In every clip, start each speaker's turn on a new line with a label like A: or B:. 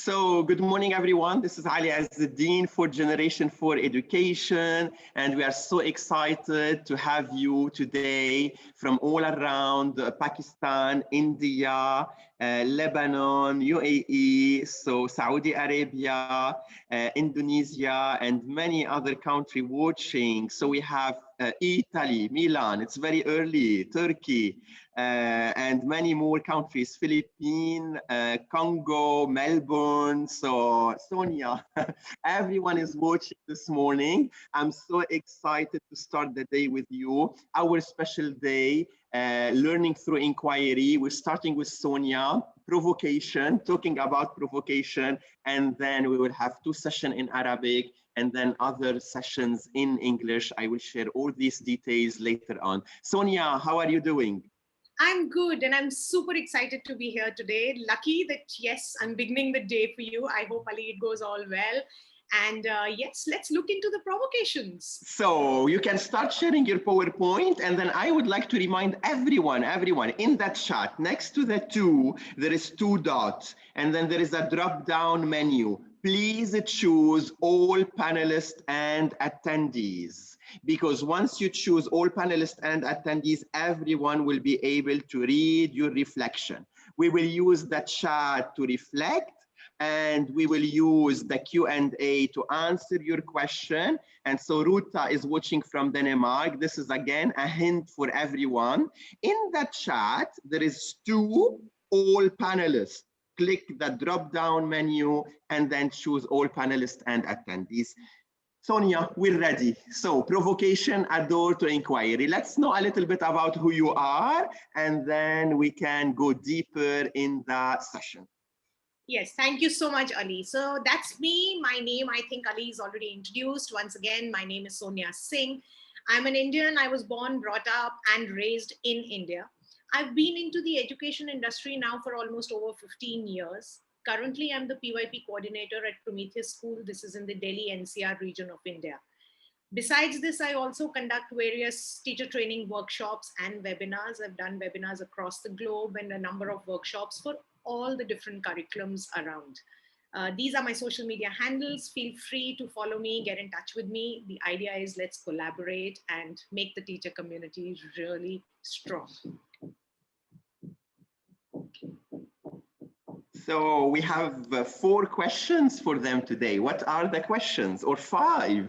A: So good morning, everyone. This is Ali Azzuddin for Generation 4 Education, and we are so excited to have you today from all around Pakistan, India, Lebanon, UAE, so Saudi Arabia, Indonesia, and many other countries watching. So we have Italy, Milan, it's very early, Turkey, and many more countries, Philippines, Congo, Melbourne. So Sonia, everyone is watching this morning. I'm so excited to start the day with you. Our special day, learning through inquiry. We're starting with Sonia, provocation, talking about provocation, and then we will have 2 sessions in Arabic and then other sessions in English. I will share all these details later on. Sonia, how are you doing?
B: I'm good, and I'm super excited to be here today. Lucky that, yes, I'm beginning the day for you. I hope, Ali, it goes all well. And yes, let's look into the provocations.
A: So you can start sharing your PowerPoint, and then I would like to remind everyone in that chat, next to the 2, there is 2 dots, and then there is a drop-down menu. Please choose all panelists and attendees, because once you choose all panelists and attendees, everyone will be able to read your reflection. We will use the chat to reflect, and we will use the Q&A to answer your question. And so Ruta is watching from Denmark. This is again a hint for everyone. In the chat, there is 2 all panelists. Click the drop-down menu and then choose all panelists and attendees. Sonia, we're ready. So provocation, a door to inquiry. Let's know a little bit about who you are, and then we can go deeper in the session.
B: Yes, thank you so much, Ali. So that's me. My name, I think Ali is already introduced. Once again, my name is Sonia Singh. I'm an Indian. I was born, brought up, and raised in India. I've been into the education industry now for almost over 15 years. Currently, I'm the PYP Coordinator at Prometheus School. This is in the Delhi NCR region of India. Besides this, I also conduct various teacher training workshops and webinars. I've done webinars across the globe and a number of workshops for all the different curriculums around. These are my social media handles. Feel free to follow me, get in touch with me. The idea is let's collaborate and make the teacher community really strong.
A: So we have 4 questions for them today. What are the questions, or 5?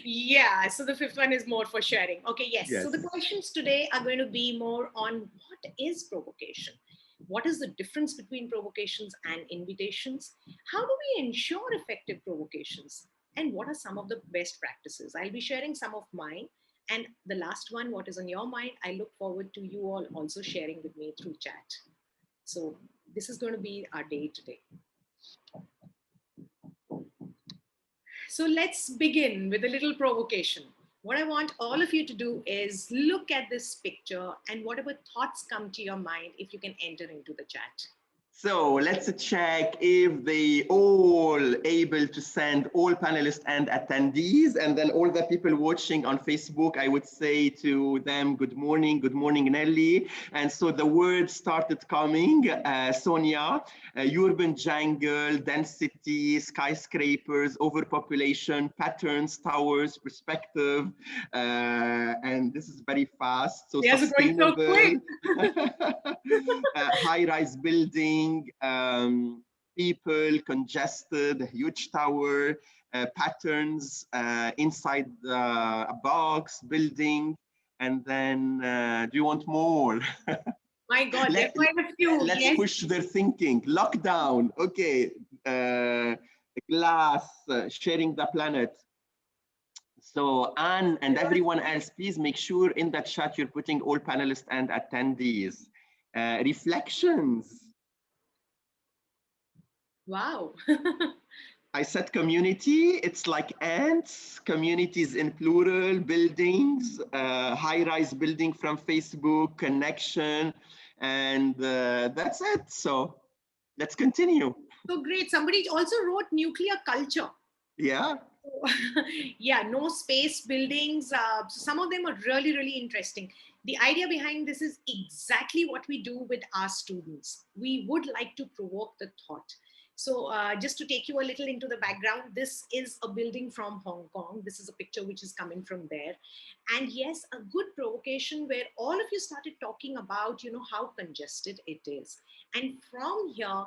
B: Yeah, so the 5th one is more for sharing. Okay, yes.
A: Yes.
B: So the questions today are going to be more on what is provocation? What is the difference between provocations and invitations? How do we ensure effective provocations? And what are some of the best practices? I'll be sharing some of mine. And the last one, what is on your mind? I look forward to you all also sharing with me through chat. So this is going to be our day today. So let's begin with a little provocation. What I want all of you to do is look at this picture, and whatever thoughts come to your mind, if you can enter into the chat.
A: So let's check if they all able to send all panelists and attendees, and then all the people watching on Facebook, I would say to them, good morning, Nelly. And so the words started coming, Sonia, urban jungle, density, skyscrapers, overpopulation, patterns, towers, perspective, and this is very fast. So
B: yes,
A: sustainable,
B: going so quick.
A: high-rise building, people, congested, huge tower, patterns inside a box, building, and then do you want more?
B: My God, there's quite a few.
A: Let's push their thinking. Lockdown, okay, glass, sharing the planet. So Anne and everyone else, please make sure in that chat you're putting all panelists and attendees. Reflections.
B: Wow.
A: I said community, it's like ants, communities in plural, buildings, high-rise building from Facebook, connection, and that's it. So let's continue.
B: So great. Somebody also wrote nuclear culture.
A: Yeah.
B: Yeah, no space buildings. Some of them are really, really interesting. The idea behind this is exactly what we do with our students. We would like to provoke the thought. So just to take you a little into the background, this is a building from Hong Kong. This is a picture which is coming from there. And yes, a good provocation where all of you started talking about, how congested it is. And from here,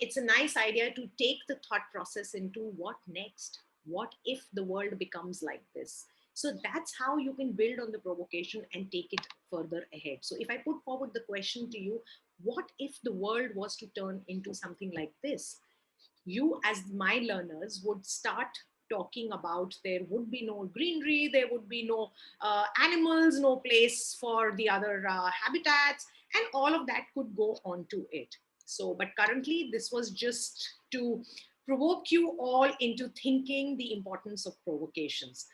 B: it's a nice idea to take the thought process into what next? What if the world becomes like this? So that's how you can build on the provocation and take it further ahead. So if I put forward the question to you, what if the world was to turn into something like this? You, as my learners, would start talking about there would be no greenery, there would be no animals, no place for the other habitats, and all of that could go onto it. So, but currently, this was just to provoke you all into thinking the importance of provocations.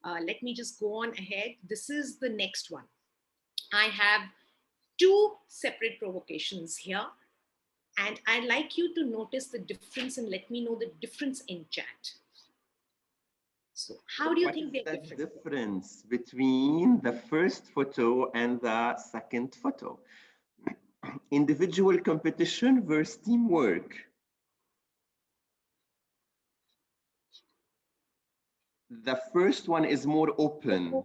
B: Let me just go on ahead. This is the next one. I have two separate provocations here. And I'd like you to notice the difference and let me know the difference in chat. So how do you think they're different?
A: What is the difference between the first photo and the second photo? Individual competition versus teamwork. The first one is more open.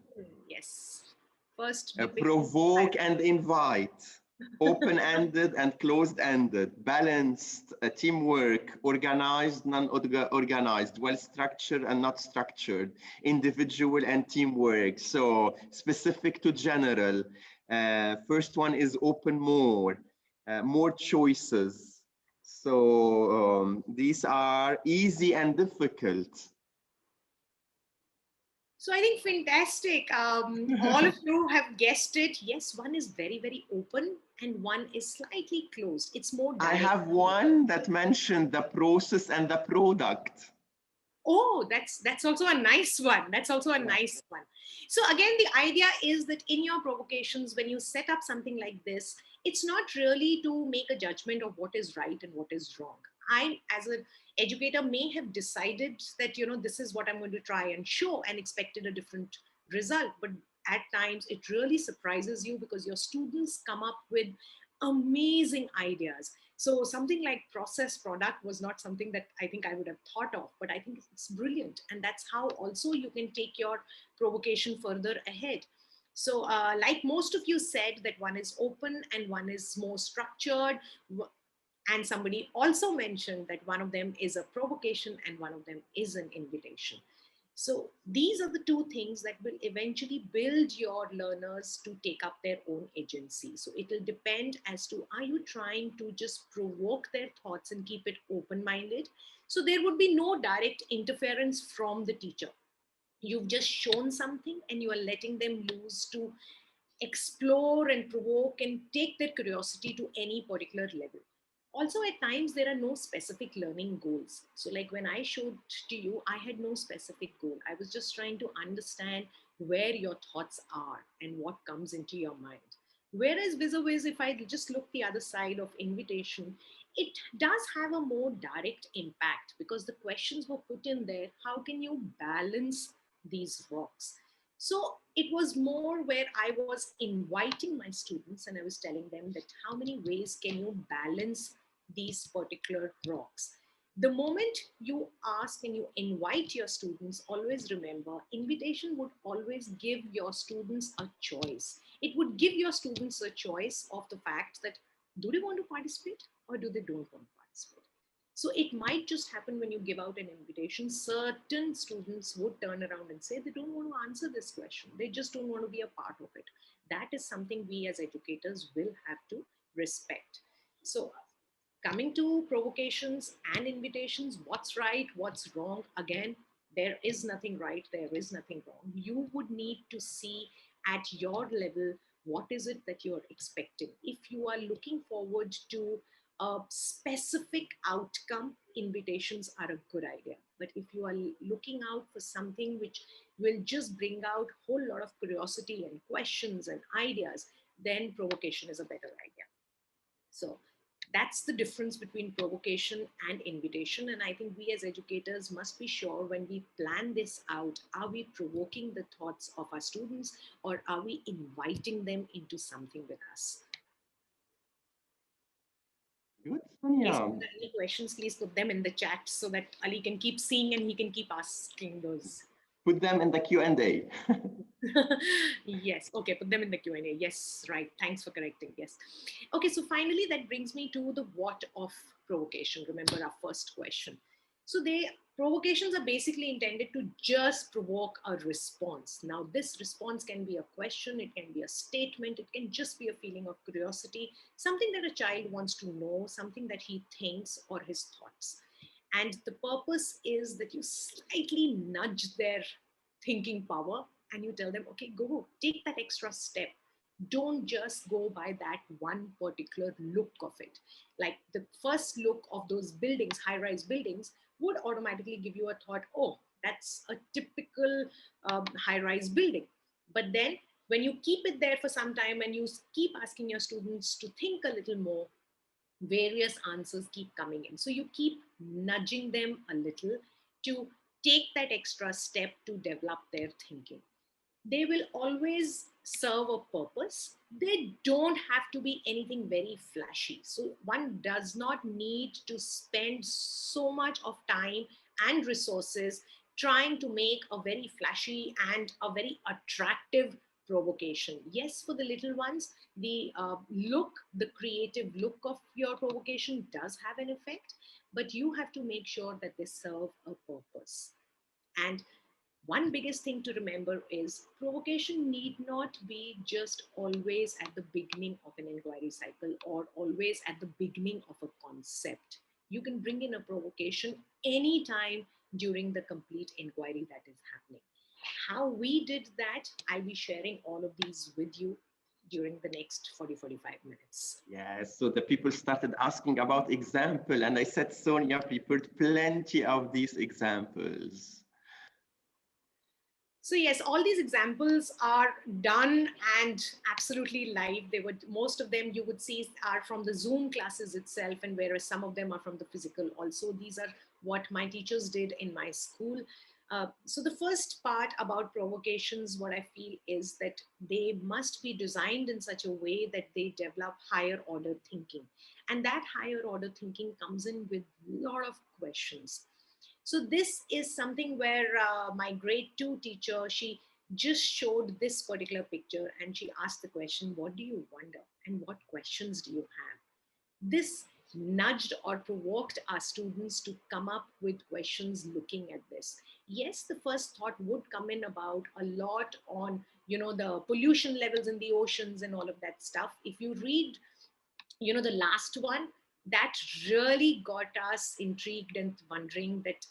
B: Yes. First,
A: provoke and invite. Open-ended and closed-ended, balanced, teamwork, organized, non-organized, well-structured and not structured, individual and teamwork. So specific to general. First one is open more choices. So these are easy and difficult.
B: So I think fantastic. All of you have guessed it. Yes, one is very, very open and one is slightly closed. It's more direct.
A: I have one that mentioned the process and the product.
B: Oh, that's also a nice one. That's also a nice one. So again, the idea is that in your provocations, when you set up something like this, it's not really to make a judgment of what is right and what is wrong. I, as an educator, may have decided that, this is what I'm going to try and show and expected a different result. But at times it really surprises you because your students come up with amazing ideas. So something like process product was not something that I think I would have thought of, but I think it's brilliant. And that's how also you can take your provocation further ahead. So like most of you said, that one is open and one is more structured. And somebody also mentioned that one of them is a provocation and one of them is an invitation. So these are the two things that will eventually build your learners to take up their own agency. So it will depend as to, are you trying to just provoke their thoughts and keep it open-minded? So there would be no direct interference from the teacher. You've just shown something and you are letting them loose to explore and provoke and take their curiosity to any particular level. Also, at times, there are no specific learning goals. So like when I showed to you, I had no specific goal. I was just trying to understand where your thoughts are and what comes into your mind. Whereas vis-a-vis, if I just look the other side of invitation, it does have a more direct impact because the questions were put in there. How can you balance these rocks? So it was more where I was inviting my students and I was telling them that how many ways can you balance these particular rocks. The moment you ask and you invite your students, always remember, invitation would always give your students a choice. It would give your students a choice of the fact that do they want to participate or do they don't want to participate. So it might just happen when you give out an invitation, certain students would turn around and say they don't want to answer this question. They just don't want to be a part of it. That is something we as educators will have to respect. So coming to provocations and invitations, what's right, what's wrong? Again, there is nothing right, there is nothing wrong. You would need to see at your level, what is it that you're expecting? If you are looking forward to a specific outcome, invitations are a good idea. But if you are looking out for something which will just bring out a whole lot of curiosity and questions and ideas, then provocation is a better idea. So that's the difference between provocation and invitation. And I think we as educators must be sure when we plan this out, are we provoking the thoughts of our students or are we inviting them into something with us?
A: Good,
B: Please,
A: Sonia.
B: if there are any questions, please put them in the chat so that Ali can keep seeing and he can keep asking those.
A: Put them in the Q&A.
B: Yes, okay, put them in the Q&A. Yes, right. Thanks for correcting. Yes. Okay, so finally, that brings me to the what of provocation. Remember our first question. So provocations are basically intended to just provoke a response. Now, this response can be a question, it can be a statement, it can just be a feeling of curiosity, something that a child wants to know, something that he thinks or his thoughts. And the purpose is that you slightly nudge their thinking power and you tell them, okay, go take that extra step. Don't just go by that one particular look of it. Like the first look of those buildings, high-rise buildings, would automatically give you a thought, oh, that's a typical high-rise building. But then when you keep it there for some time and you keep asking your students to think a little more, various answers keep coming in. So you keep nudging them a little to take that extra step to develop their thinking. They will always serve a purpose. They don't have to be anything very flashy. So one does not need to spend so much of time and resources trying to make a very flashy and a very attractive provocation. Yes, for the little ones, the the creative look of your provocation does have an effect, but you have to make sure that they serve a purpose. And one biggest thing to remember is provocation need not be just always at the beginning of an inquiry cycle or always at the beginning of a concept. You can bring in a provocation anytime during the complete inquiry that is happening. How we did that, I'll be sharing all of these with you during the next 40-45 minutes.
A: Yes, so the people started asking about example, and I said, Sonia prepared plenty of these examples.
B: So yes, all these examples are done and absolutely live. Most of them you would see are from the Zoom classes itself, and whereas some of them are from the physical also. These are what my teachers did in my school. So the first part about provocations, what I feel is that they must be designed in such a way that they develop higher order thinking. And that higher order thinking comes in with a lot of questions. So this is something where my grade 2 teacher, she just showed this particular picture and she asked the question, what do you wonder? And what questions do you have? This nudged or provoked our students to come up with questions looking at this. Yes, the first thought would come in about a lot on, the pollution levels in the oceans and all of that stuff. If you read, the last one, that really got us intrigued and wondering that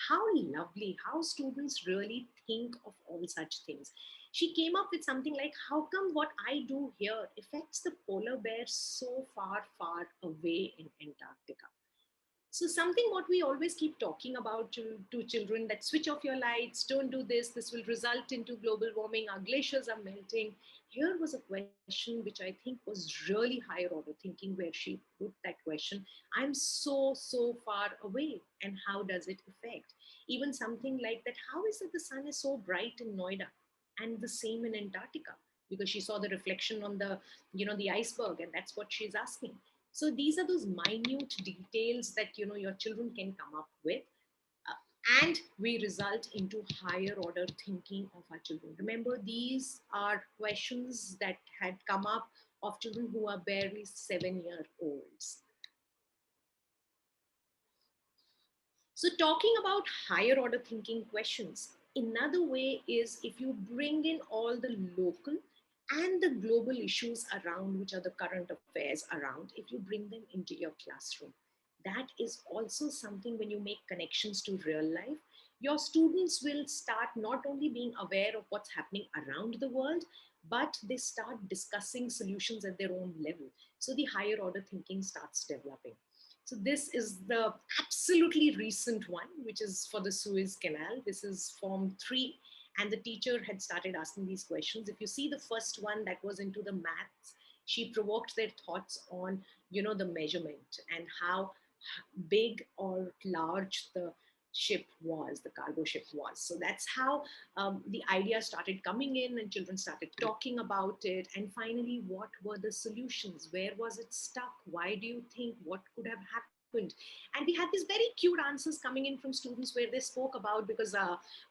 B: how lovely, how students really think of all such things. She came up with something like, how come what I do here affects the polar bears so far, far away in Antarctica? So something what we always keep talking about to children, that switch off your lights, don't do this will result into global warming, our glaciers are melting. Here was a question which I think was really higher order thinking, where she put that question, I'm so far away, and how does it affect? Even something like that, how is it the sun is so bright in Noida and the same in Antarctica? Because she saw the reflection on the iceberg, and that's what she's asking. So these are those minute details that your children can come up with, and we result into higher order thinking of our children. Remember, these are questions that had come up of children who are barely 7-year-olds. So talking about higher order thinking questions, another way is if you bring in all the local and the global issues around, which are the current affairs around, if you bring them into your classroom. That is also something, when you make connections to real life, your students will start not only being aware of what's happening around the world, but they start discussing solutions at their own level. So the higher order thinking starts developing. So this is the absolutely recent one, which is for the Suez Canal. This is Form 3. And the teacher had started asking these questions. If you see the first one that was into the maths, she provoked their thoughts on, the measurement and how big or large the ship was, the cargo ship was. So that's how the idea started coming in, and children started talking about it. And finally, what were the solutions? Where was it stuck? Why do you think? What could have happened? And we had these very cute answers coming in from students where they spoke about, because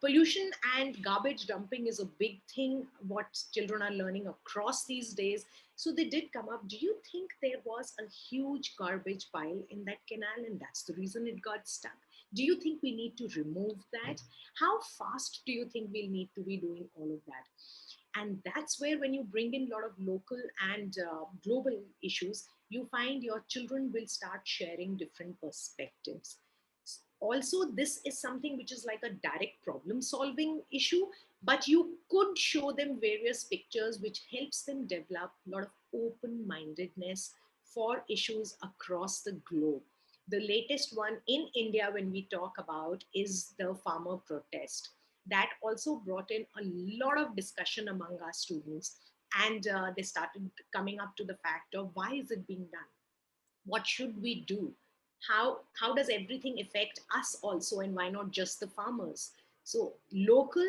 B: pollution and garbage dumping is a big thing what children are learning across these days. So they did come up, do you think there was a huge garbage pile in that canal and that's the reason it got stuck? Do you think we need to remove that? How fast do you think we'll need to be doing all of that? And that's where, when you bring in a lot of local and global issues, you find your children will start sharing different perspectives. Also, this is something which is like a direct problem solving issue, but you could show them various pictures which helps them develop a lot of open mindedness for issues across the globe. The latest one in India, when we talk about, is the farmer protest. That also brought in a lot of discussion among our students, and they started coming up to the fact of, why is it being done? What should we do? How does everything affect us also, and why not just the farmers? So local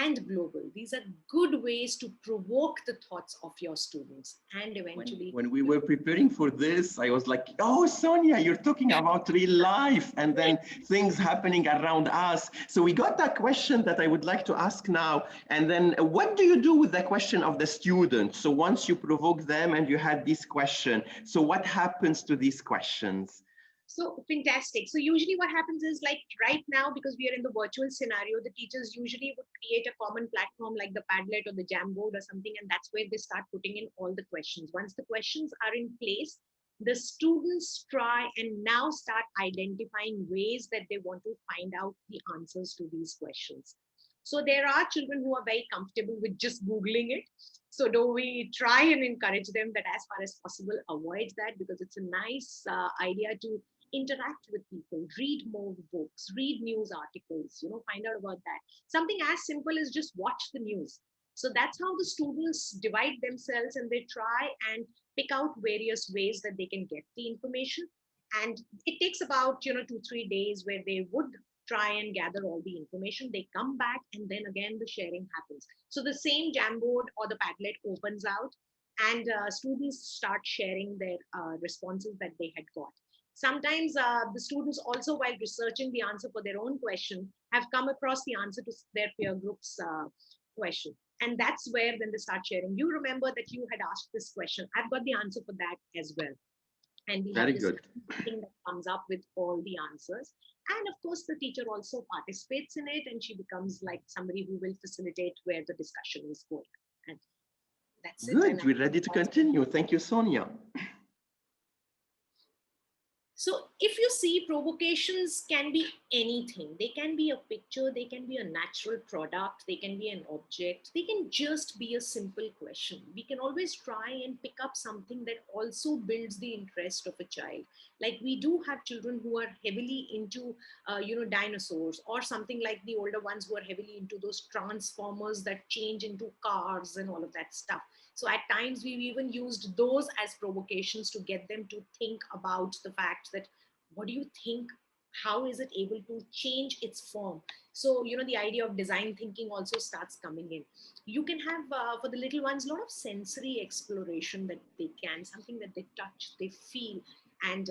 B: and global, these are good ways to provoke the thoughts of your students. And eventually,
A: when we were preparing for this, I was like, oh, Sonia, you're talking about real life and then things happening around us. So we got that question that I would like to ask now. And then what do you do with the question of the student? So once you provoke them and you had this question, so what happens to these questions?
B: So fantastic. So usually what happens is, like right now, because we are in the virtual scenario, the teachers usually would create a common platform like the Padlet or the Jamboard or something, and that's where they start putting in all the questions. Once the questions are in place, the students try and now start identifying ways that they want to find out the answers to these questions. So there are children who are very comfortable with just Googling it. So do we try and encourage them that as far as possible, avoid that, because it's a nice idea to interact with people, read more books, read news articles, find out about that. Something as simple as just watch the news. So that's how the students divide themselves, and they try and pick out various ways that they can get the information. And it takes about 2-3 days where they would try and gather all the information. They come back, and then again the sharing happens. So the same Jamboard or the Padlet opens out, and students start sharing their responses that they had got. Sometimes the students also, while researching the answer for their own question, have come across the answer to their peer group's question. And that's where then they start sharing. You remember that you had asked this question. I've got the answer for that as well. And we have this thing that comes up with all the answers. And of course, the teacher also participates in it, and she becomes like somebody who will facilitate where the discussion is going. And that's it.
A: Good, we're ready to continue. Thank you, Sonia.
B: So if you see, provocations can be anything. They can be a picture, they can be a natural product, they can be an object, they can just be a simple question. We can always try and pick up something that also builds the interest of a child. Like we do have children who are heavily into, dinosaurs, or something like the older ones who are heavily into those transformers that change into cars and all of that stuff. So at times we've even used those as provocations to get them to think about the fact that, what do you think? How is it able to change its form? So, the idea of design thinking also starts coming in. You can have, for the little ones, a lot of sensory exploration that they can, something that they touch, they feel. And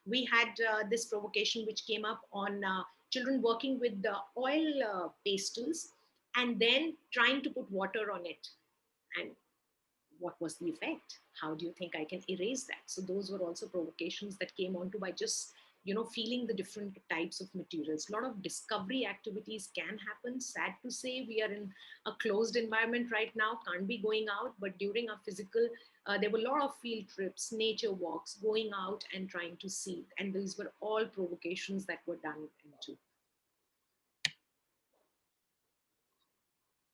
B: we had this provocation which came up on children working with the oil pastels and then trying to put water on it. And what was the effect? How do you think I can erase that? So those were also provocations that came onto by just, feeling the different types of materials. A lot of discovery activities can happen. Sad to say, we are in a closed environment right now, can't be going out, but during our physical, there were a lot of field trips, nature walks, going out and trying to see. And these were all provocations that were done into.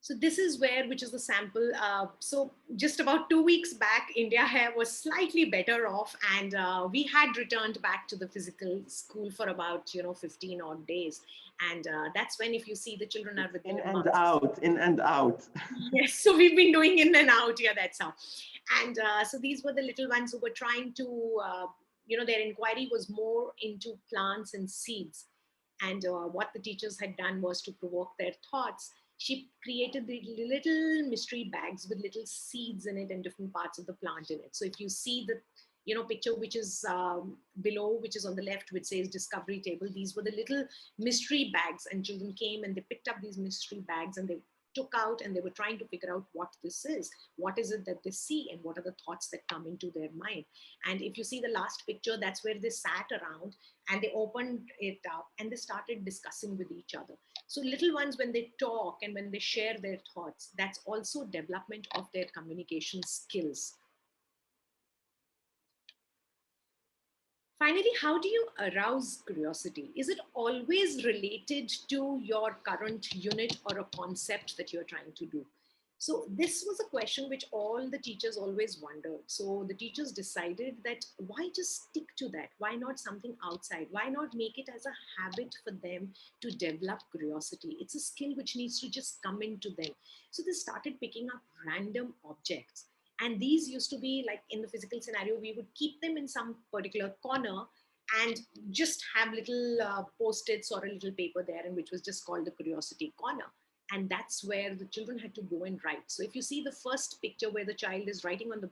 B: So this is where, which is the sample. So just about 2 weeks back, HIghr was slightly better off, and we had returned back to the physical school for about 15 odd days. And that's when, if you see, the children are with
A: in and out.
B: Yes, so we've been doing in and out. Yeah, that's how. And so these were the little ones who were trying to, their inquiry was more into plants and seeds. And what the teachers had done was to provoke their thoughts. She created the little mystery bags with little seeds in it and different parts of the plant in it. So if you see the picture which is below, which is on the left, which says discovery table, these were the little mystery bags, and children came and they picked up these mystery bags and they took out and they were trying to figure out what this is, what is it that they see, and what are the thoughts that come into their mind. And if you see the last picture, that's where they sat around and they opened it up and they started discussing with each other. So little ones, when they talk and when they share their thoughts, that's also development of their communication skills. Finally, how do you arouse curiosity? Is it always related to your current unit or a concept that you're trying to do? So this was a question which all the teachers always wondered. So the teachers decided that why just stick to that? Why not something outside? Why not make it as a habit for them to develop curiosity? It's a skill which needs to just come into them. So they started picking up random objects. And these used to be like in the physical scenario, we would keep them in some particular corner and just have little post-its or a little paper there, and which was just called the curiosity corner. And that's where the children had to go and write. So if you see the first picture where the child is writing on the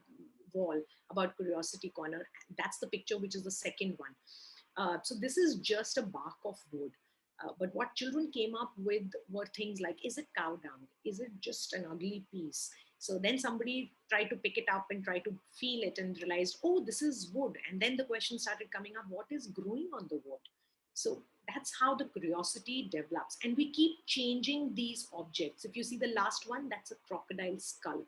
B: wall about curiosity corner, that's the picture which is the second one. So this is just a bark of wood. But what children came up with were things like, is it cow dung? Is it just an ugly piece? So then somebody tried to pick it up and try to feel it and realized, oh, this is wood. And then the question started coming up, what is growing on the wood? So that's how the curiosity develops. And we keep changing these objects. If you see the last one, that's a crocodile skull.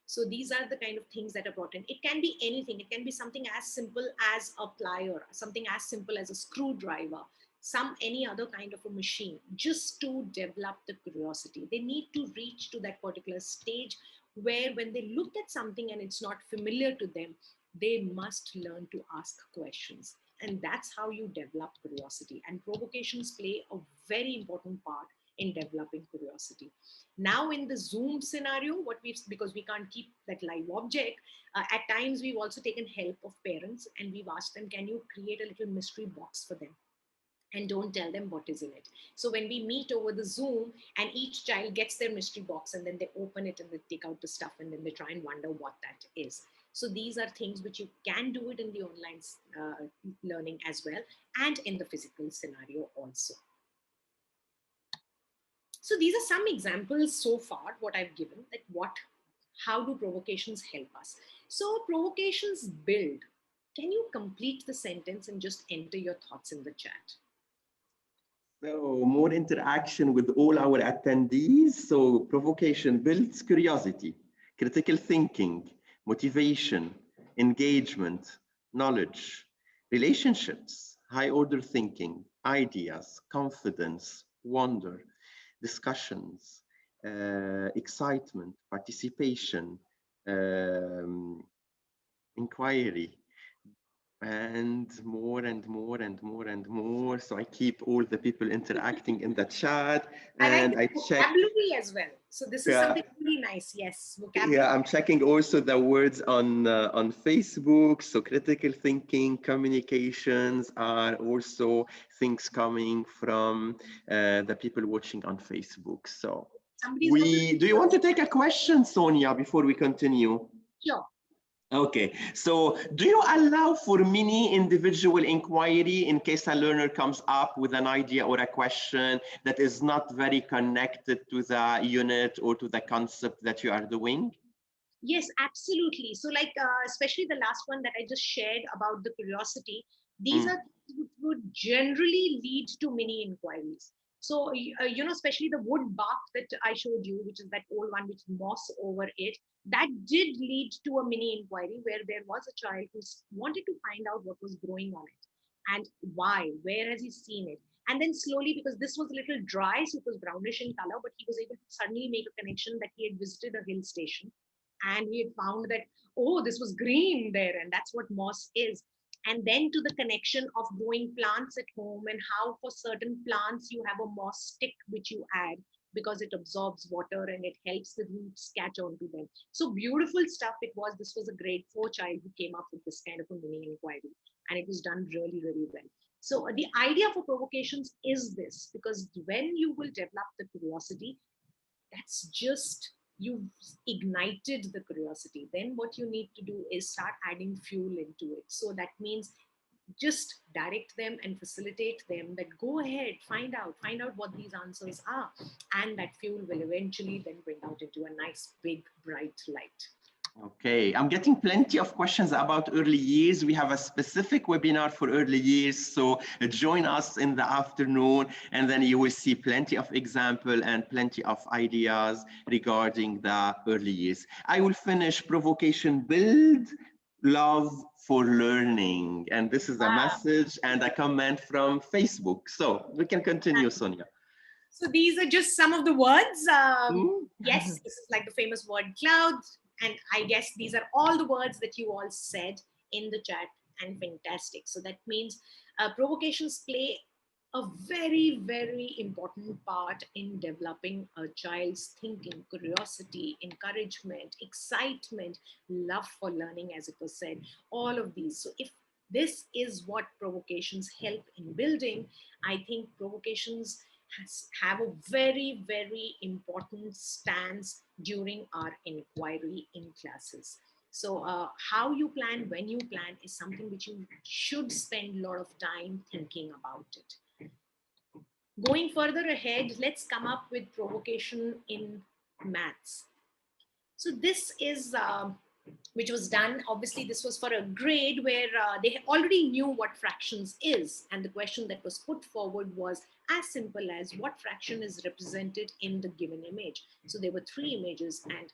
B: So these are the kind of things that are brought in. It can be anything. It can be something as simple as a plier, something as simple as a screwdriver, any other kind of a machine, just to develop the curiosity. They need to reach to that particular stage where when they look at something and it's not familiar to them, they must learn to ask questions. And that's how you develop curiosity. And provocations play a very important part in developing curiosity. Now in the Zoom scenario, because we can't keep that live object, at times we've also taken help of parents and we've asked them, can you create a little mystery box for them? And don't tell them what is in it. So when we meet over the Zoom and each child gets their mystery box and then they open it and they take out the stuff and then they try and wonder what that is. So these are things which you can do it in the online learning as well, and in the physical scenario also. So these are some examples so far, what I've given, that how do provocations help us? So provocations build. Can you complete the sentence and just enter your thoughts in the chat?
A: So more interaction with all our attendees. So provocation builds curiosity, critical thinking, motivation, engagement, knowledge, relationships, high order thinking, ideas, confidence, wonder, discussions, excitement, participation, inquiry, and more and more and more and more. So I keep all the people interacting in the chat, and I check
B: vocabulary as well. So this is something really nice. Yes, vocabulary.
A: Yeah, I'm checking also the words on Facebook. So critical thinking, communications are also things coming from the people watching on Facebook. So do you want to take a question, Sonia, before we continue?
B: Sure.
A: Okay, so do you allow for mini individual inquiry in case a learner comes up with an idea or a question that is not very connected to the unit or to the concept that you are doing?
B: Yes, absolutely. So like, especially the last one that I just shared about the curiosity, these are things which would generally lead to mini inquiries. So, especially the wood bark that I showed you, which is that old one with moss over it, that did lead to a mini inquiry where there was a child who wanted to find out what was growing on it and why, where has he seen it? And then slowly, because this was a little dry, so it was brownish in color, but he was able to suddenly make a connection that he had visited a hill station and we had found that, oh, this was green there, and that's what moss is. And then to the connection of growing plants at home and how for certain plants you have a moss stick which you add because it absorbs water and it helps the roots catch onto them. So beautiful stuff it was. This was a grade 4 child who came up with this kind of a mini inquiry, and it was done really, really well. So the idea for provocations is this, because when you will develop the curiosity, that's just, you've ignited the curiosity. Then what you need to do is start adding fuel into it. So that means just direct them and facilitate them that go ahead, find out what these answers are, and that fuel will eventually then bring out into a nice big bright light.
A: Okay, I'm getting plenty of questions about early years. We have a specific webinar for early years, so join us in the afternoon, and then you will see plenty of example and plenty of ideas regarding the early years. I will finish provocation build love for learning, and this is a message and a comment from Facebook. So we can continue, Sonia.
B: So these are just some of the words. Yes, this is like the famous word cloud. And I guess these are all the words that you all said in the chat, and fantastic. So that means provocations play a very, very important part in developing a child's thinking, curiosity, encouragement, excitement, love for learning, as it was said, all of these. So if this is what provocations help in building, I think provocations have a very, very important stance during our inquiry in classes. So how you plan, when you plan, is something which you should spend a lot of time thinking about it. Going further ahead, let's come up with provocation in maths. So this is which was done. Obviously, this was for a grade where they already knew what fractions is. And the question that was put forward was as simple as what fraction is represented in the given image. So there were 3 images, and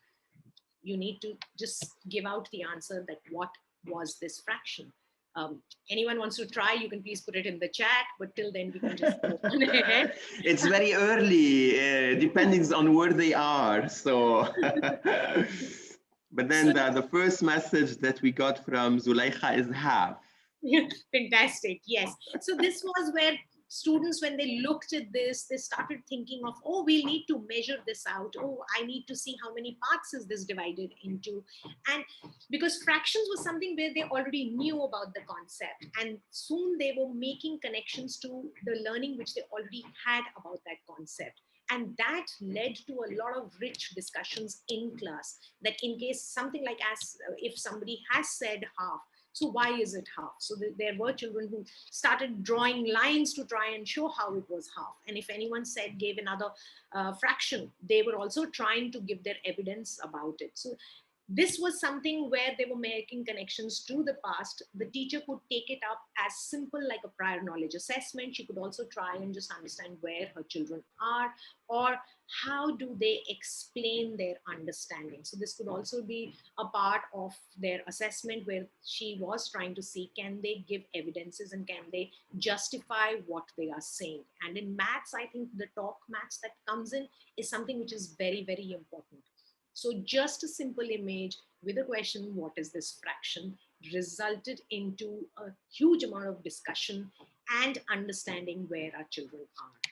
B: you need to just give out the answer that what was this fraction. Anyone wants to try, you can please put it in the chat, but till then we can just go on ahead.
A: It's very early, depending on where they are. So, but then the first message that we got from Zuleika is half.
B: Fantastic, yes. So this was where students, when they looked at this, they started thinking of, oh, we'll need to measure this out. Oh, I need to see how many parts is this divided into. And because fractions was something where they already knew about the concept, and soon they were making connections to the learning which they already had about that concept. And that led to a lot of rich discussions in class, that in case something like as if somebody has said half, so why is it half? So there were children who started drawing lines to try and show how it was half. And if anyone gave another fraction, they were also trying to give their evidence about it. So this was something where they were making connections to the past. The teacher could take it up as simple like a prior knowledge assessment. She could also try and just understand where her children are, or how do they explain their understanding. So this could also be a part of their assessment, where she was trying to see, can they give evidences and can they justify what they are saying. And in maths, I think the talk maths that comes in is something which is very, very important. So just a simple image with a question, what is this fraction, resulted into a huge amount of discussion and understanding where our children are.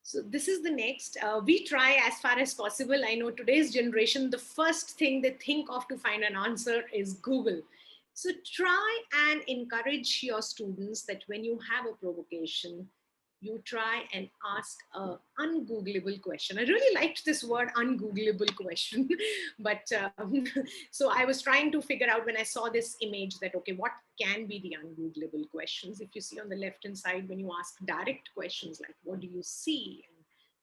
B: So this is the next. We try as far as possible. I know today's generation, the first thing they think of to find an answer is Google. So try and encourage your students that when you have a provocation, you try and ask a ungoogleable question. I really liked this word, ungoogleable question. But so I was trying to figure out when I saw this image that, okay, what can be the ungoogleable questions? If you see on the left-hand side, when you ask direct questions like, what do you see? And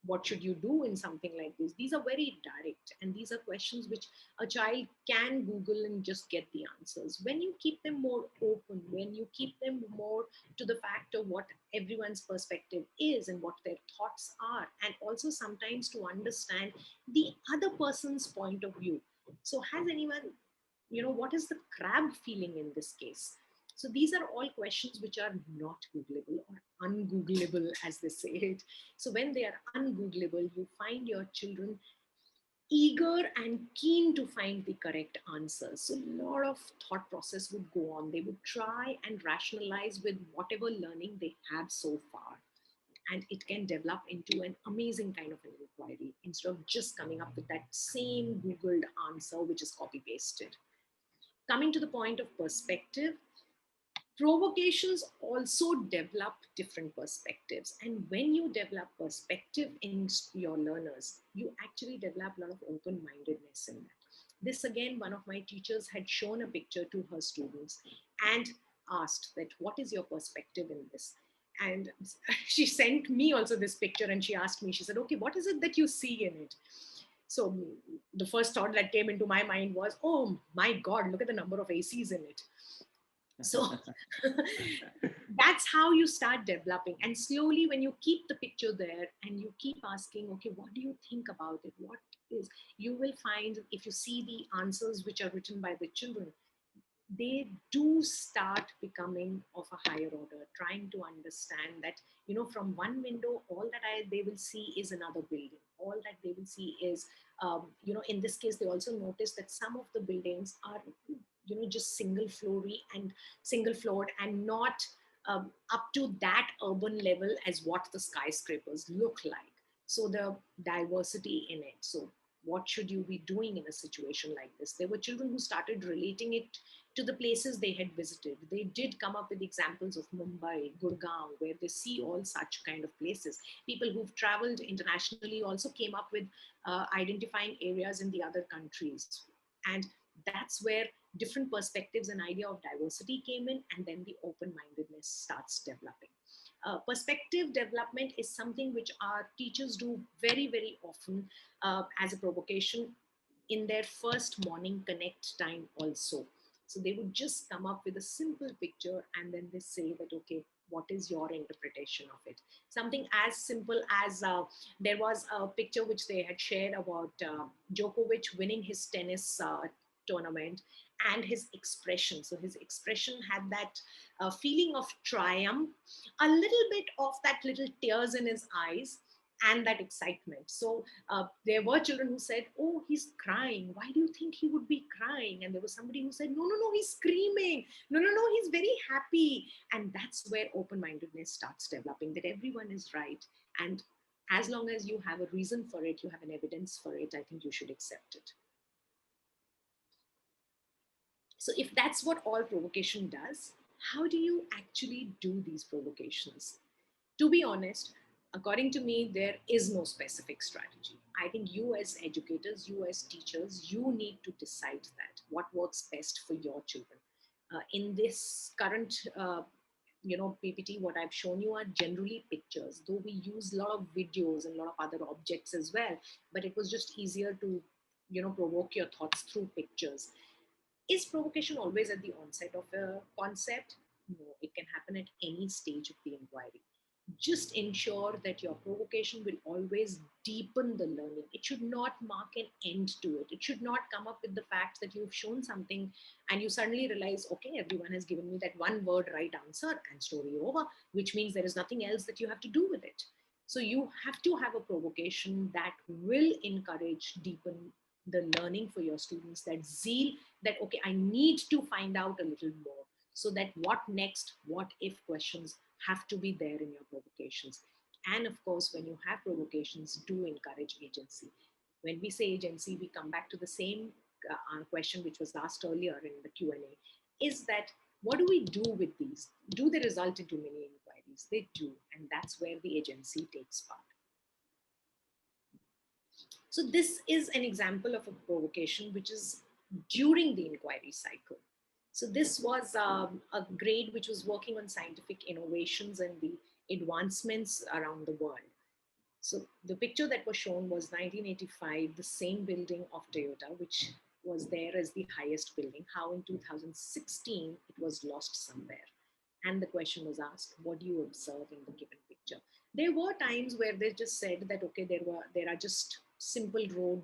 B: what should you do in something like this? These are very direct, and these are questions which a child can Google and just get the answers. When you keep them more open, when you keep them more to the fact of what everyone's perspective is and what their thoughts are, and also sometimes to understand the other person's point of view. So has anyone, what is the crab feeling in this case? So these are all questions which are not Googleable or ungoogleable, as they say it. So when they are ungoogleable, you find your children eager and keen to find the correct answers. So a lot of thought process would go on. They would try and rationalize with whatever learning they have so far. And it can develop into an amazing kind of an inquiry instead of just coming up with that same Googled answer, which is copy pasted. Coming to the point of perspective, Provocations also develop different perspectives. And when you develop perspective in your learners, you actually develop a lot of open-mindedness in that. This again, one of my teachers had shown a picture to her students and asked that, what is your perspective in this? And she sent me also this picture and she asked me, she said, okay, what is it that you see in it? So the first thought that came into my mind was, oh my God, look at the number of ACs in it. So that's how you start developing. And slowly, when you keep the picture there and you keep asking, okay, what do you think about it? What is, you will find, if you see the answers which are written by the children, they do start becoming of a higher order, trying to understand that, from one window, all that they will see is another building. All that they will see is, in this case, they also notice that some of the buildings are, just single floored and not up to that urban level as what the skyscrapers look like. So the diversity in it. So what should you be doing in a situation like this? There were children who started relating it to the places they had visited. They did come up with examples of Mumbai, Gurgaon, where they see all such kind of places. People who've traveled internationally also came up with identifying areas in the other countries. And that's where different perspectives and idea of diversity came in, and then the open-mindedness starts developing. Perspective development is something which our teachers do very, very often as a provocation in their first morning connect time also. So they would just come up with a simple picture and then they say that, okay, what is your interpretation of it? Something as simple as there was a picture which they had shared about Djokovic winning his tennis tournament and his expression. So his expression had that feeling of triumph, a little bit of that little tears in his eyes, and that excitement. So there were children who said, oh, he's crying. Why do you think he would be crying? And there was somebody who said, no, no, no, he's screaming. No, no, no, he's very happy. And that's where open-mindedness starts developing, that everyone is right. And as long as you have a reason for it, you have an evidence for it, I think you should accept it. So if that's what all provocation does, how do you actually do these provocations? To be honest, according to me, there is no specific strategy. I think you as educators, you as teachers, you need to decide that what works best for your children. In this current PPT, what I've shown you are generally pictures, though we use a lot of videos and a lot of other objects as well, but it was just easier to provoke your thoughts through pictures. Is provocation always at the onset of a concept? No, it can happen at any stage of the inquiry. Just ensure that your provocation will always deepen the learning. It should not mark an end to it. It should not come up with the fact that you've shown something and you suddenly realize, okay, everyone has given me that one word right answer and story over, which means there is nothing else that you have to do with it. So you have to have a provocation that will encourage, deepen the learning for your students, that zeal that, okay, I need to find out a little more, so that what next, what if questions have to be there in your provocations. And of course, when you have provocations, do encourage agency. When we say agency, we come back to the same question which was asked earlier in the Q&A, is that what do we do with these? Do they result into many inquiries? They do, and that's where the agency takes part. So this is an example of a provocation which is during the inquiry cycle. So this was a grade which was working on scientific innovations and the advancements around the world. So the picture that was shown was 1985, the same building of Toyota, which was there as the highest building, how in 2016 it was lost somewhere. And the question was asked, what do you observe in the given picture? There were times where they just said that, okay, there are just simple road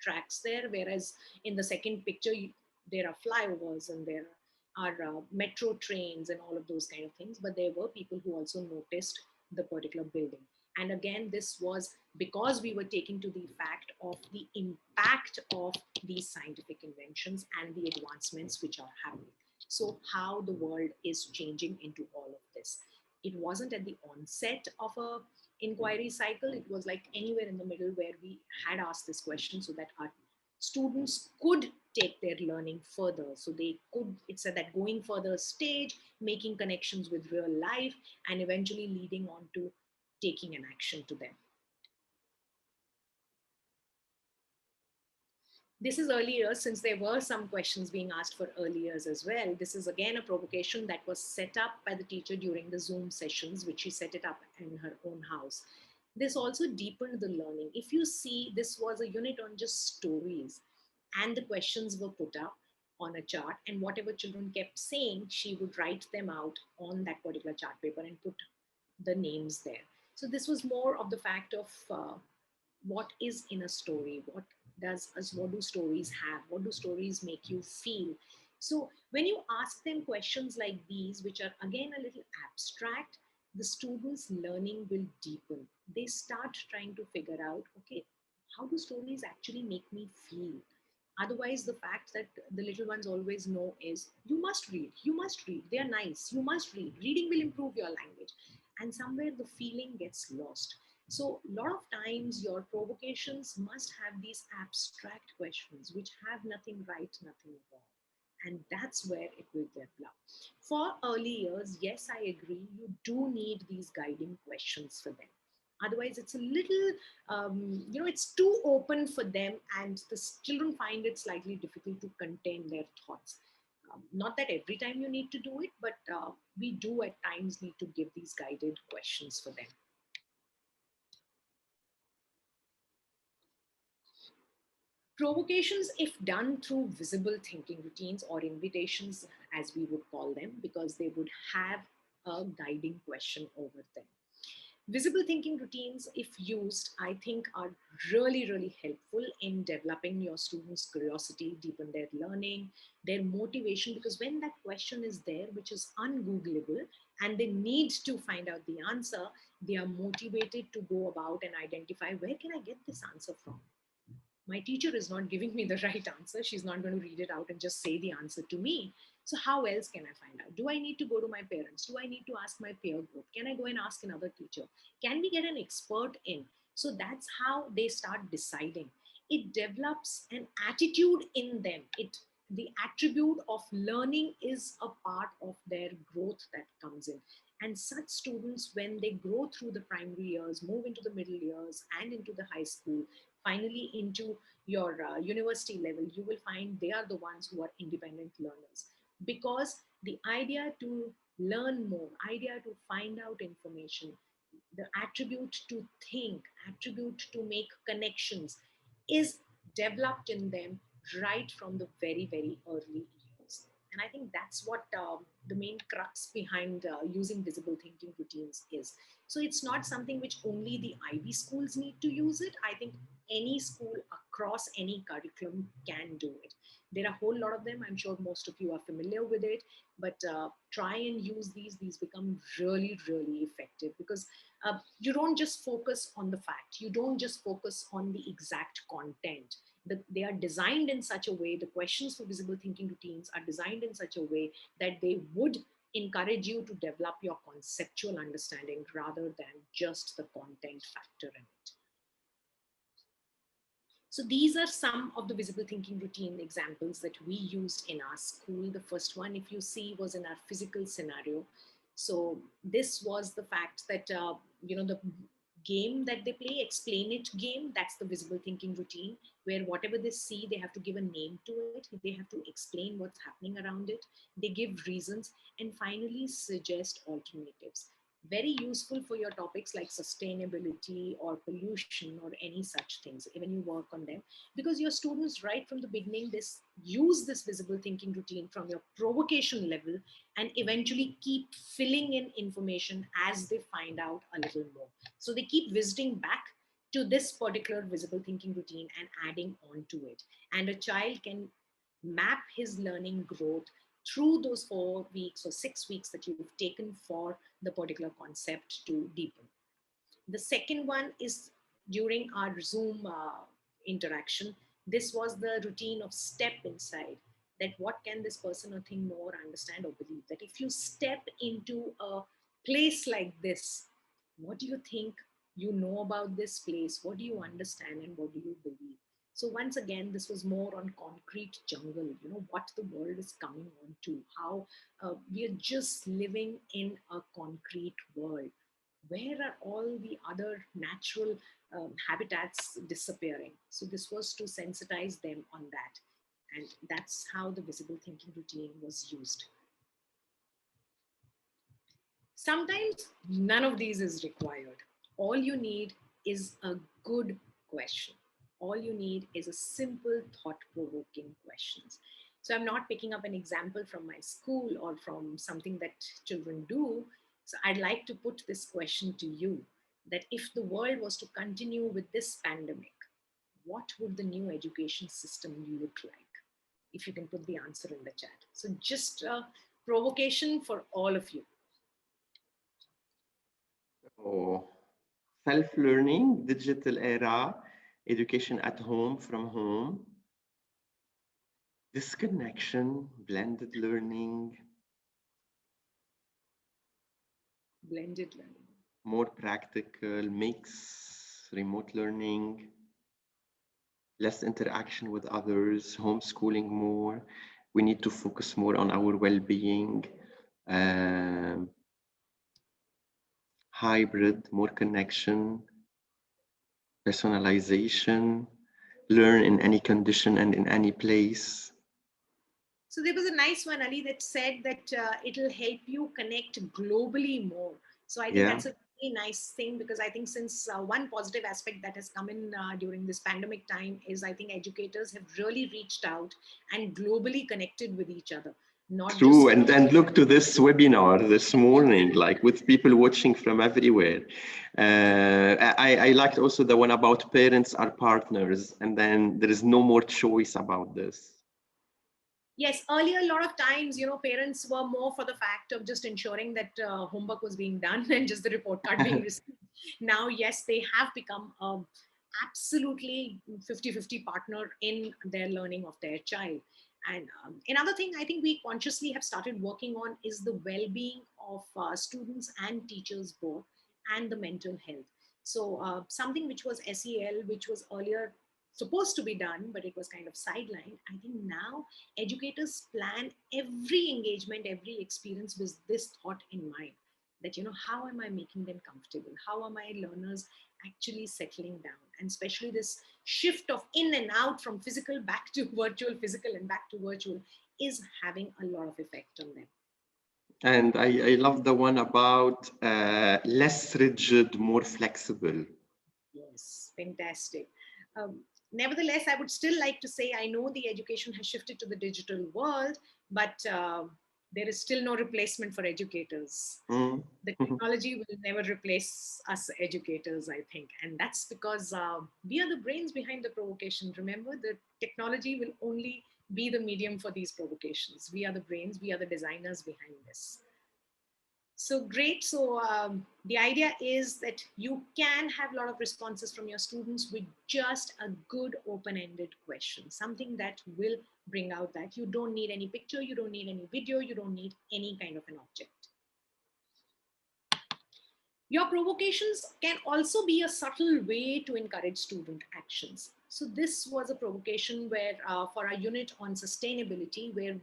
B: tracks there, whereas in the second picture, there are flyovers and there are metro trains and all of those kind of things. But there were people who also noticed the particular building. And again, this was because we were taking to the fact of the impact of these scientific inventions and the advancements which are happening. So how the world is changing into all of this. It wasn't at the onset of a inquiry cycle. It was like anywhere in the middle where we had asked this question so that our students could take their learning further. So they could, it's at that going further stage, making connections with real life, and eventually leading on to taking an action to them. This is early years, since there were some questions being asked for early years as well. This is again a provocation that was set up by the teacher during the Zoom sessions, which she set it up in her own house. This also deepened the learning. If you see, this was a unit on just stories, and the questions were put up on a chart, and whatever children kept saying, she would write them out on that particular chart paper and put the names there. So this was more of the fact of what is in a story, what do stories have, what do stories make you feel. So when you ask them questions like these, which are again a little abstract, the students learning will deepen. They start trying to figure out, okay, how do stories actually make me feel? Otherwise, the fact that the little ones always know is, you must read, you must read, they are nice, you must read, reading will improve your language, and somewhere the feeling gets lost. So a lot of times your provocations must have these abstract questions which have nothing right, nothing wrong. And that's where it will develop. For early years, yes, I agree, you do need these guiding questions for them. Otherwise, it's a little, it's too open for them, and the children find it slightly difficult to contain their thoughts. Not that every time you need to do it, but we do at times need to give these guided questions for them. Provocations, if done through visible thinking routines or invitations, as we would call them, because they would have a guiding question over them. Visible thinking routines, if used, I think are really, really helpful in developing your students' curiosity, deepen their learning, their motivation, because when that question is there, which is ungoogleable, and they need to find out the answer, they are motivated to go about and identify, where can I get this answer from? My teacher is not giving me the right answer. She's not going to read it out and just say the answer to me. So how else can I find out? Do I need to go to my parents? Do I need to ask my peer group? Can I go and ask another teacher? Can we get an expert in? So that's how they start deciding. It develops an attitude in them. The attribute of learning is a part of their growth that comes in. And such students, when they grow through the primary years, move into the middle years and into the high school, finally into your university level, you will find they are the ones who are independent learners, because the idea to learn more, idea to find out information, the attribute to think, attribute to make connections is developed in them right from the very, very early years. And I think that's what the main crux behind using visible thinking routines is. So it's not something which only the IB schools need to use it. I think any school across any curriculum can do it. There are a whole lot of them. I'm sure most of you are familiar with it, but try and use these become really, really effective, because you don't just focus on the fact, you don't just focus on the exact content. They are designed in such a way, the questions for visible thinking routines are designed in such a way that they would encourage you to develop your conceptual understanding rather than just the content factor in it. So these are some of the visible thinking routine examples that we used in our school. The first one, if you see, was in our physical scenario. So this was the fact that, the game that they play, explain it game, that's the visible thinking routine, where whatever they see, they have to give a name to it. They have to explain what's happening around it. They give reasons and finally suggest alternatives. Very useful for your topics like sustainability or pollution or any such things when you work on them, because your students right from the beginning use this visible thinking routine from your provocation level and eventually keep filling in information as they find out a little more. So they keep visiting back to this particular visible thinking routine and adding on to it, and a child can map his learning growth through those 4 weeks or 6 weeks that you've taken for the particular concept to deepen. The second one is during our Zoom interaction. This was the routine of step inside. That what can this person or thing know or understand or believe? That if you step into a place like this, what do you think you know about this place? What do you understand and what do you believe? So once again, this was more on concrete jungle, what the world is coming on to, how we are just living in a concrete world. Where are all the other natural habitats disappearing? So this was to sensitize them on that. And that's how the visible thinking routine was used. Sometimes none of these is required. All you need is a good question. All you need is a simple thought-provoking questions. So I'm not picking up an example from my school or from something that children do. So I'd like to put this question to you, that if the world was to continue with this pandemic, what would the new education system look like? If you can put the answer in the chat. So just a provocation for all of you.
A: Oh, self-learning, digital era, education at home, from home, disconnection, blended learning,
B: Blended learning,
A: more practical, mix, remote learning, less interaction with others, homeschooling more. We need to focus more on our well-being. Hybrid, more connection, personalization, learn in any condition and in any place.
B: So there was a nice one, Ali, that said that it'll help you connect globally more. So I think that's a really nice thing, because I think since one positive aspect that has come in during this pandemic time is, I think educators have really reached out and globally connected with each other. Not
A: True,
B: just
A: and look to this webinar this morning, like with people watching from everywhere. I liked also the one about parents are partners, and then there is no more choice about this.
B: Yes, earlier a lot of times, parents were more for the fact of just ensuring that homework was being done and just the report card being received. Now, yes, they have become absolutely 50-50 partner in their learning of their child. And another thing I think we consciously have started working on is the well-being of students and teachers both, and the mental health. So something which was SEL, which was earlier supposed to be done, but it was kind of sidelined. I think now educators plan every engagement, every experience with this thought in mind, that, how am I making them comfortable? How are my learners actually settling down? And especially this shift of in and out from physical back to virtual, physical and back to virtual, is having a lot of effect on them.
A: And I love the one about less rigid, more flexible.
B: Yes, fantastic. Nevertheless, I would still like to say, I know the education has shifted to the digital world, but there is still no replacement for educators. The technology will never replace us educators, I think. And that's because we are the brains behind the provocation. Remember, the technology will only be the medium for these provocations. We are the brains, we are the designers behind this. So great. So the idea is that you can have a lot of responses from your students with just a good open-ended question, something that will bring out that you don't need any picture, you don't need any video, you don't need any kind of an object. Your provocations can also be a subtle way to encourage student actions. So this was a provocation where for our unit on sustainability, where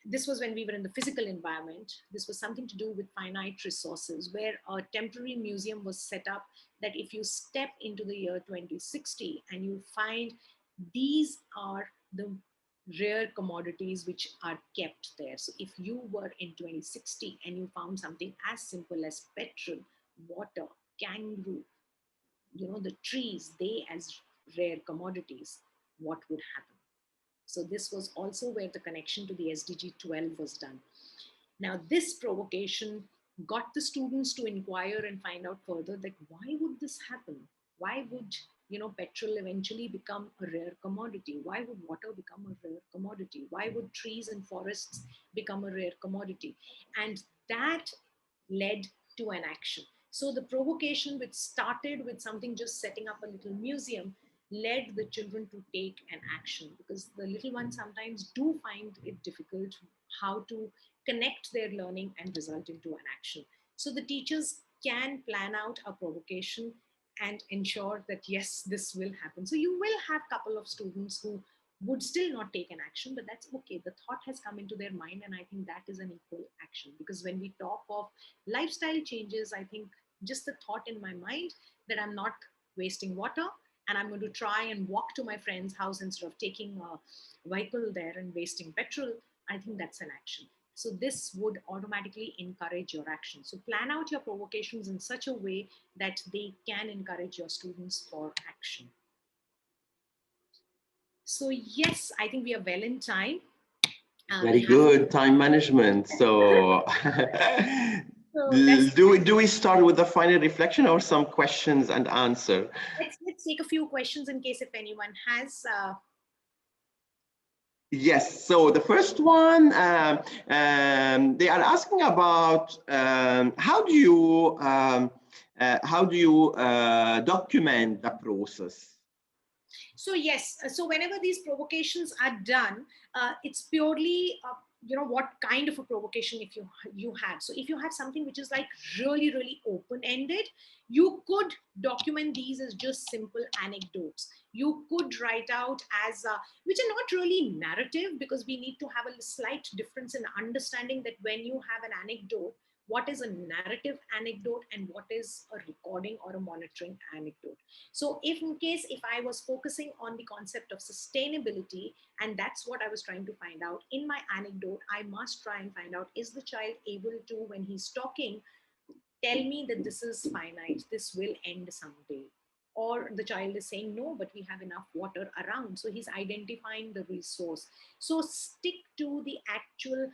B: this was when we were in the physical environment. This was something to do with finite resources, where a temporary museum was set up, that if you step into the year 2060 and you find these are the rare commodities which are kept there. So if you were in 2060 and you found something as simple as petrol, water, kangaroo, the trees, they as rare commodities, what would happen? So this was also where the connection to the SDG 12 was done. Now this provocation got the students to inquire and find out further that why would this happen? Why would petrol eventually become a rare commodity? Why would water become a rare commodity? Why would trees and forests become a rare commodity? And that led to an action. So the provocation, which started with something just setting up a little museum, led the children to take an action, because the little ones sometimes do find it difficult how to connect their learning and result into an action. So the teachers can plan out a provocation and ensure that, yes, this will happen. So you will have a couple of students who would still not take an action, but that's okay. The thought has come into their mind, and I think that is an equal action. Because when we talk of lifestyle changes, I think just the thought in my mind that I'm not wasting water and I'm going to try and walk to my friend's house instead of taking a vehicle there and wasting petrol, I think that's an action. So this would automatically encourage your action. So plan out your provocations in such a way that they can encourage your students for action. So yes, I think we are well in time.
A: Very good time management. So,
B: So
A: do we start with the final reflection or some questions and answer?
B: Let's take a few questions in case if anyone has.
A: Yes. So the first one, they are asking about how do you document the process?
B: So yes, so whenever these provocations are done, it's purely what kind of a provocation if you have. So if you have something which is like really open ended, you could document these as just simple anecdotes. You could write out as which are not really narrative, because we need to have a slight difference in understanding that when you have an anecdote, what is a narrative anecdote and what is a recording or a monitoring anecdote. So if I was focusing on the concept of sustainability, and that's what I was trying to find out in my anecdote, I must try and find out, is the child able to, when he's talking, tell me that this is finite, this will end someday? Or the child is saying, no, but we have enough water around. So he's identifying the resource. So stick to the actual,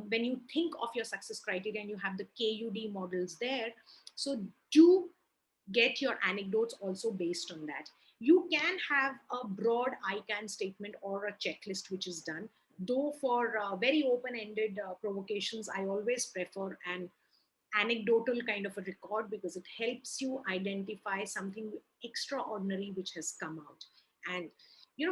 B: when you think of your success criteria and you have the KUD models there. So do get your anecdotes also based on that. You can have a broad I can statement or a checklist which is done. Though for very open-ended provocations, I always prefer an anecdotal kind of a record, because it helps you identify something extraordinary which has come out. And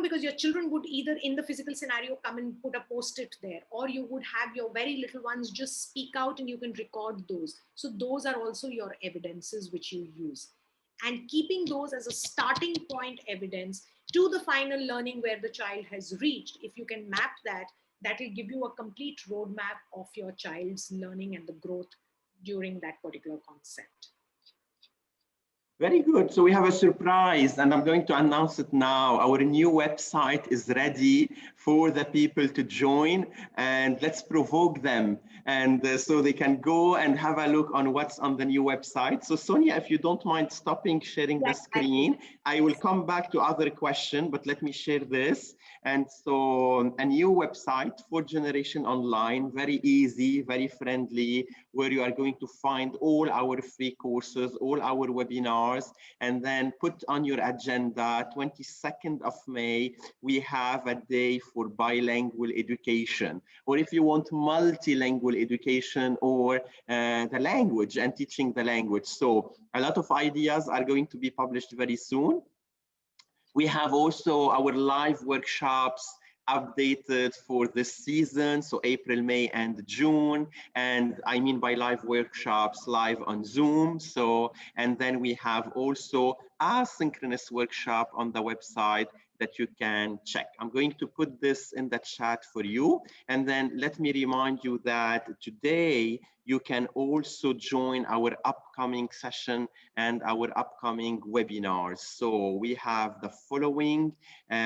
B: because your children would either in the physical scenario come and put a post-it there, or you would have your very little ones just speak out and you can record those. So those are also your evidences which you use, and keeping those as a starting point evidence to the final learning where the child has reached. If you can map that, that will give you a complete roadmap of your child's learning and the growth during that particular concept.
A: Very good. So we have a surprise, and I'm going to announce it now. Our new website is ready for the people to join, and let's provoke them. And so they can go and have a look on what's on the new website. So Sonia, if you don't mind stopping sharing the screen, I will come back to other question, but let me share this. And so a new website for Generation Online, very easy, very friendly, where you are going to find all our free courses, all our webinars, and then put on your agenda, 22nd of May, we have a day for bilingual education. Or if you want multilingual education, or the language and teaching the language. So a lot of ideas are going to be published very soon. We have also our live workshops updated for this season, so April, May, and June. And I mean by live workshops, live on Zoom. So, and then we have also asynchronous workshop on the website that you can check. I'm going to put this in the chat for you. And then let me remind you that today you can also join our upcoming session and our upcoming webinars. So we have the following.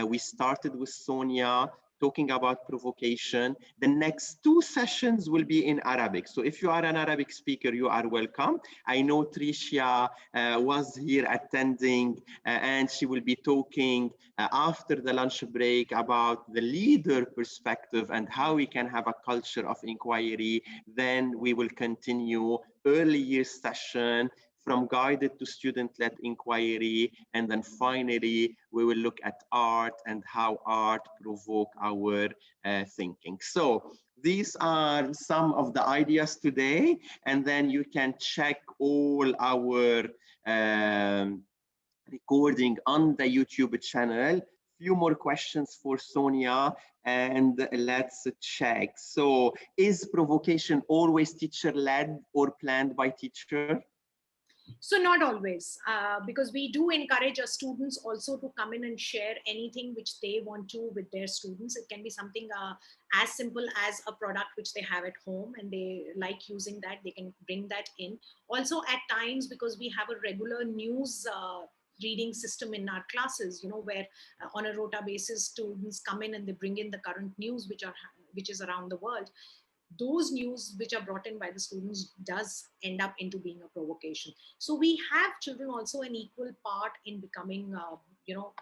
A: We started with Sonia talking about provocation. The next two sessions will be in Arabic. So if you are an Arabic speaker, you are welcome. I know Tricia was here attending, and she will be talking after the lunch break about the leader perspective and how we can have a culture of inquiry. Then we will continue early years session from guided to student-led inquiry. And then finally, we will look at art and how art provoke our thinking. So these are some of the ideas today. And then you can check all our recording on the YouTube channel. Few more questions for Sonia, and let's check. So is provocation always teacher-led or planned by teacher?
B: So not always, because we do encourage our students also to come in and share anything which they want to with their students. It can be something as simple as a product which they have at home and they like using that, they can bring that in. Also at times, because we have a regular news reading system in our classes, you know, where on a rota basis, students come in and they bring in the current news which is around the world. Those news which are brought in by the students does end up into being a provocation. So we have children also an equal part in becoming, you know,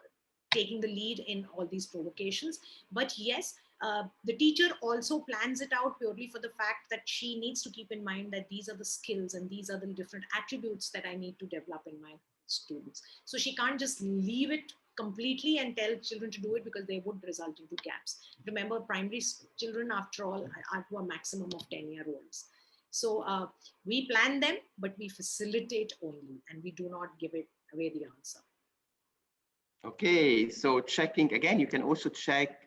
B: taking the lead in all these provocations. But yes, the teacher also plans it out purely for the fact that she needs to keep in mind that these are the skills and these are the different attributes that I need to develop in my students. So she can't just leave it completely and tell children to do it, because they would result into gaps. Remember, primary children, after all, are to a maximum of 10-year-olds. So we plan them, but we facilitate only, and we do not give it away the answer.
A: Okay, so checking again, you can also check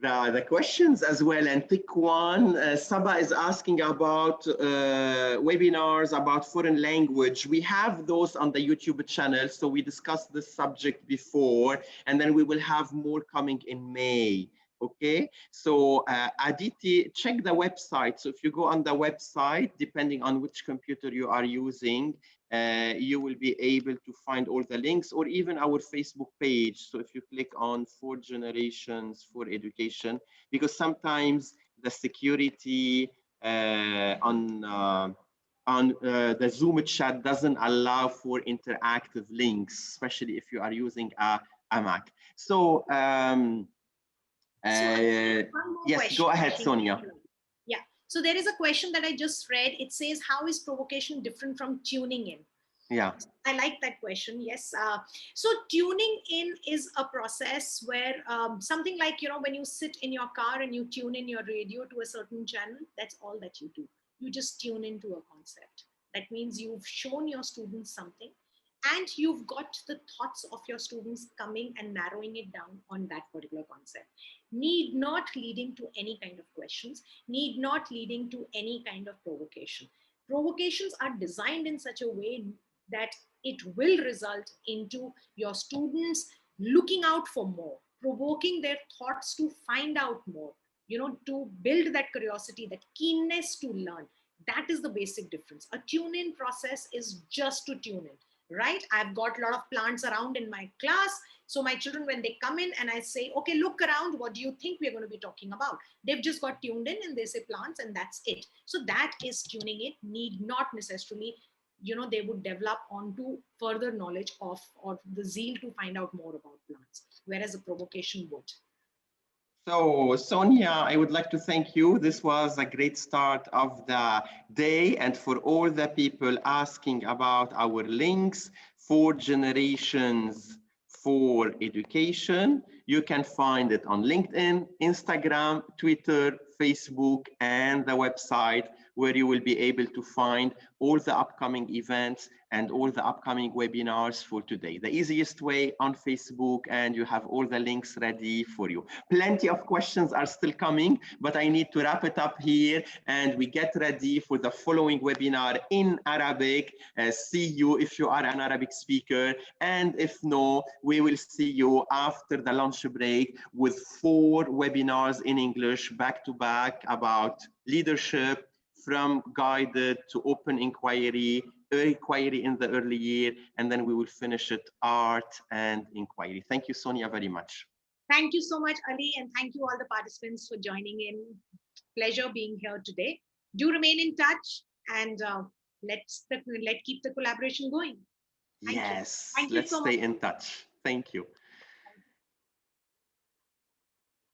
A: the questions as well and pick one. Saba is asking about webinars about foreign language. We have those on the YouTube channel, so we discussed this subject before, and then we will have more coming in May. Okay, so Aditi, check the website. So if you go on the website, depending on which computer you are using, you will be able to find all the links, or even our Facebook page. So if you click on 4 Generations for Education, because sometimes the security on the Zoom chat doesn't allow for interactive links, especially if you are using a Mac. So yes, go ahead, Sonia.
B: Yeah, so there is a question that I just read. It says, how is provocation different from tuning in?
A: Yeah,
B: I like that question. Yes. So tuning in is a process where something like, you know, when you sit in your car and you tune in your radio to a certain channel, that's all that you do. You just tune into a concept. That means you've shown your students something, and you've got the thoughts of your students coming and narrowing it down on that particular concept. Need not leading to any kind of questions, need not leading to any kind of provocation. Provocations are designed in such a way that it will result into your students looking out for more, provoking their thoughts to find out more, you know, to build that curiosity, that keenness to learn. That is the basic difference. A tune-in process is just to tune in, right? I've got a lot of plants around in my class. So my children, when they come in and I say, okay, look around, what do you think we're going to be talking about? They've just got tuned in and they say plants, and that's it. So that is tuning in, need not necessarily, you know, they would develop onto further knowledge of, or the zeal to find out more about plants, whereas a provocation would.
A: So Sonia, I would like to thank you. This was a great start of the day, and for all the people asking about our links, 4 Generations for Education, you can find it on LinkedIn, Instagram, Twitter, Facebook, and the website, where you will be able to find all the upcoming events and all the upcoming webinars for today. The easiest way on Facebook, and you have all the links ready for you. Plenty of questions are still coming, but I need to wrap it up here, and we get ready for the following webinar in Arabic. See you if you are an Arabic speaker, and if no, we will see you after the lunch break with 4 webinars in English back to back about leadership, from guided to open inquiry, inquiry in the early year, and then we will finish it art and inquiry. Thank you, Sonia, very much.
B: Thank you so much, Ali, and thank you all the participants for joining in. Pleasure being here today. Do remain in touch, and let's keep the collaboration going.
A: Yes,
B: Thank you
A: let's
B: so
A: stay
B: much.
A: in touch. Thank you.